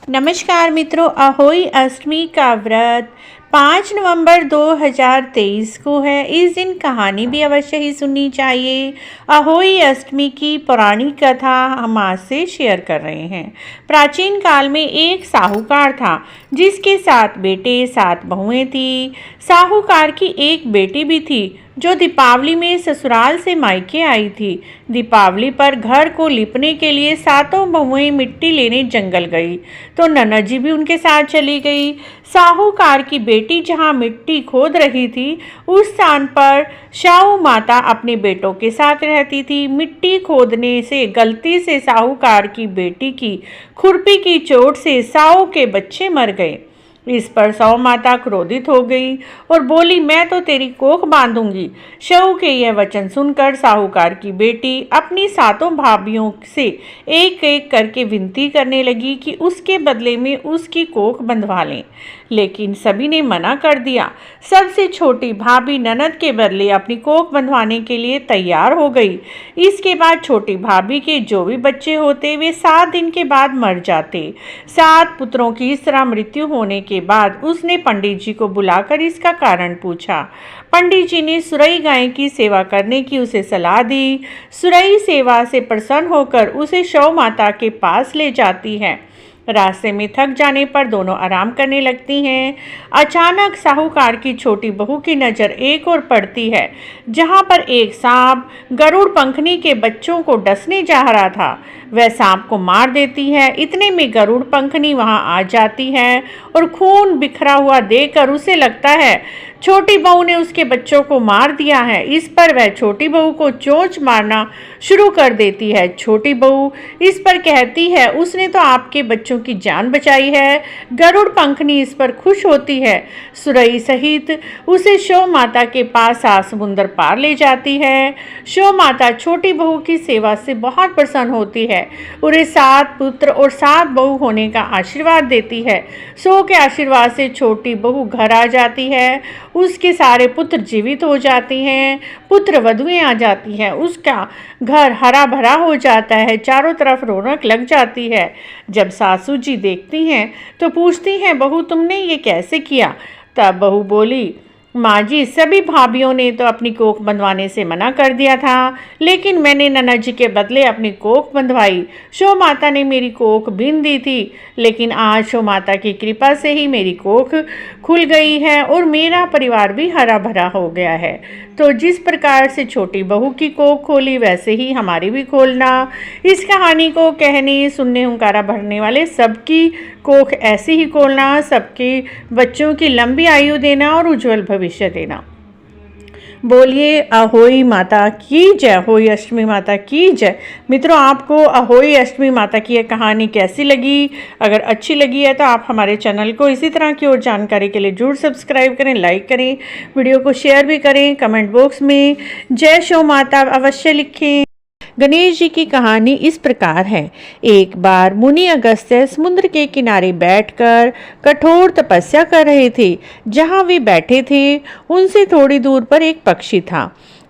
नमस्कार मित्रों, अहोई अष्टमी का व्रत 5 नवंबर 2023 को है। इस दिन कहानी भी अवश्य ही सुननी चाहिए। अहोई अष्टमी की पौराणिक कथा हम आज से शेयर कर रहे हैं। प्राचीन काल में एक साहूकार था जिसके 7 बेटे 7 बहुएं थी। साहूकार की एक बेटी भी थी जो दीपावली में ससुराल से मायके आई थी। दीपावली पर घर को लिपने के लिए 7 बहुएं मिट्टी लेने जंगल गई तो ननद जी भी उनके साथ चली गई। साहूकार की बेटी जहां मिट्टी खोद रही थी उस स्थान पर साहू माता अपने बेटों के साथ रहती थी। मिट्टी खोदने से गलती से साहूकार की बेटी की खुरपी की चोट से साहू के बच्चे मर गए। इस पर साहू माता क्रोधित हो गई और बोली, मैं तो तेरी कोख बांधूंगी। साहू के यह वचन सुनकर साहूकार की बेटी अपनी 7 भाभियों से एक एक करके विनती करने लगी कि उसके बदले में उसकी कोख बंधवा लें, लेकिन सभी ने मना कर दिया। सबसे छोटी भाभी ननद के बदले अपनी कोख बंधवाने के लिए तैयार हो गई। इसके बाद छोटी भाभी के जो भी बच्चे होते वे 7 दिन के बाद मर जाते। 7 पुत्रों की इस तरह मृत्यु होने के बाद उसने पंडित जी को बुलाकर इसका कारण पूछा। पंडित जी ने सुरई गाय की सेवा करने की उसे सलाह दी। सुरई सेवा से प्रसन्न होकर उसे साहू माता के पास ले जाती है। रास्ते में थक जाने पर दोनों आराम करने लगती हैं। अचानक साहूकार की छोटी बहू की नज़र एक और पड़ती है जहां पर एक सांप गरुड़ पंखनी के बच्चों को डसने जा रहा था। वह सांप को मार देती है। इतने में गरुड़ पंखनी वहां आ जाती है और खून बिखरा हुआ देखकर उसे लगता है छोटी बहू ने उसके बच्चों को मार दिया है। इस पर वह छोटी बहू को चोंच मारना शुरू कर देती है। छोटी बहू इस पर कहती है, उसने तो आपके बच्चों की जान बचाई है। गरुड़ पंखनी इस पर खुश होती है। सुरई सहित उसे साहू माता के पास समुद्र पार ले जाती है। साहू माता छोटी बहू की सेवा से बहुत प्रसन्न होती है। उन्हें 7 पुत्र और 7 बहू होने का आशीर्वाद देती है। साहू के आशीर्वाद से छोटी बहू घर आ जाती है। उसके सारे पुत्र जीवित हो जाते हैं। पुत्र वधुएं आ जाती हैं। उसका घर हरा भरा हो जाता है। चारों तरफ रौनक लग जाती है। जब सासू जी देखती हैं तो पूछती हैं, बहू तुमने ये कैसे किया? तब बहू बोली, माँ जी, सभी भाभियों ने तो अपनी कोख बंधवाने से मना कर दिया था, लेकिन मैंने ननद जी के बदले अपनी कोख बंधवाई। साहू माता ने मेरी कोख बीन दी थी, लेकिन आज साहू माता की कृपा से ही मेरी कोख खुल गई है और मेरा परिवार भी हरा भरा हो गया है। तो जिस प्रकार से छोटी बहू की कोख खोली वैसे ही हमारी भी खोलना। इस कहानी को कहने सुनने हुंकारा भरने वाले सबकी कोख ऐसे ही खोलना, सबके बच्चों की लंबी आयु देना और उज्जवल भविष्य देना। बोलिए अहोई माता की जय, अहोई अष्टमी माता की जय। मित्रों, आपको अहोई अष्टमी माता की यह कहानी कैसी लगी? अगर अच्छी लगी है तो आप हमारे चैनल को इसी तरह की और जानकारी के लिए जरूर सब्सक्राइब करें, लाइक करें, वीडियो को शेयर भी करें। कमेंट बॉक्स में जय साहू माता अवश्य लिखें। गणेश जी की कहानी इस प्रकार है। एक बार मुनि अगस्त्य समुद्र के किनारे बैठकर कठोर तपस्या कर रहे थे। जहाँ वे बैठे थे उनसे थोड़ी दूर पर एक पक्षी था।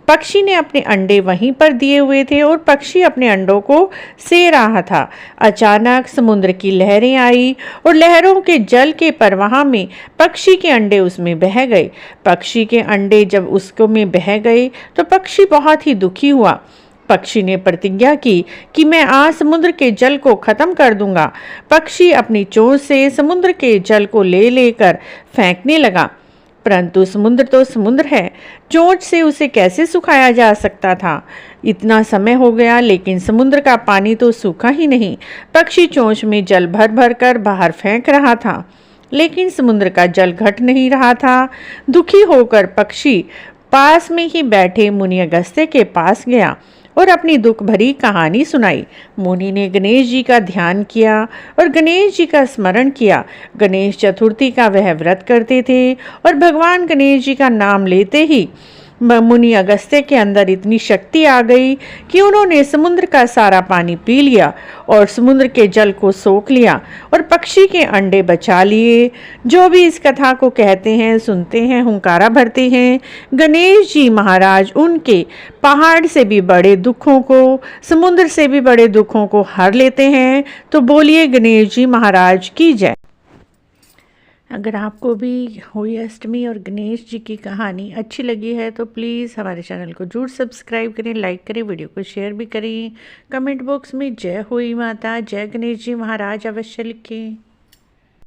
पक्षी ने अपने अंडे वहीं पर दिए हुए थे और पक्षी अपने अंडों को से रहा था। अचानक समुद्र की लहरें आई और लहरों के जल के प्रवाह में पक्षी के अंडे उसमें बह गए। पक्षी के अंडे जब उसको में बह गए तो पक्षी बहुत ही दुखी हुआ। पक्षी ने प्रतिज्ञा की कि मैं आज समुद्र के जल को खत्म कर दूंगा। पक्षी अपनी चोंच से समुद्र के जल को ले लेकर फेंकने लगा, परंतु समुद्र तो समुद्र है, चोंच से उसे कैसे सुखाया जा सकता था? इतना समय हो गया लेकिन समुद्र का पानी तो सूखा ही नहीं। पक्षी चोंच में जल भर भर कर बाहर फेंक रहा था, लेकिन समुद्र का जल घट नहीं रहा था। दुखी होकर पक्षी पास में ही बैठे मुनि अगस्त्य के पास गया और अपनी दुख भरी कहानी सुनाई। मुनि ने गणेश जी का ध्यान किया और गणेश जी का स्मरण किया। गणेश चतुर्थी का वह व्रत करते थे और भगवान गणेश जी का नाम लेते ही मुनि अगस्त्य के अंदर इतनी शक्ति आ गई कि उन्होंने समुद्र का सारा पानी पी लिया और समुद्र के जल को सोख लिया और पक्षी के अंडे बचा लिए। जो भी इस कथा को कहते हैं, सुनते हैं, हुंकारा भरते हैं, गणेश जी महाराज उनके पहाड़ से भी बड़े दुखों को, समुद्र से भी बड़े दुखों को हर लेते हैं। तो बोलिए गणेश जी महाराज की जय। अगर आपको भी होली अष्टमी और गणेश जी की कहानी अच्छी लगी है तो प्लीज़ हमारे चैनल को जरूर सब्सक्राइब करें, लाइक करें, वीडियो को शेयर भी करें। कमेंट बॉक्स में जय होली माता, जय गणेश जी महाराज अवश्य लिखें।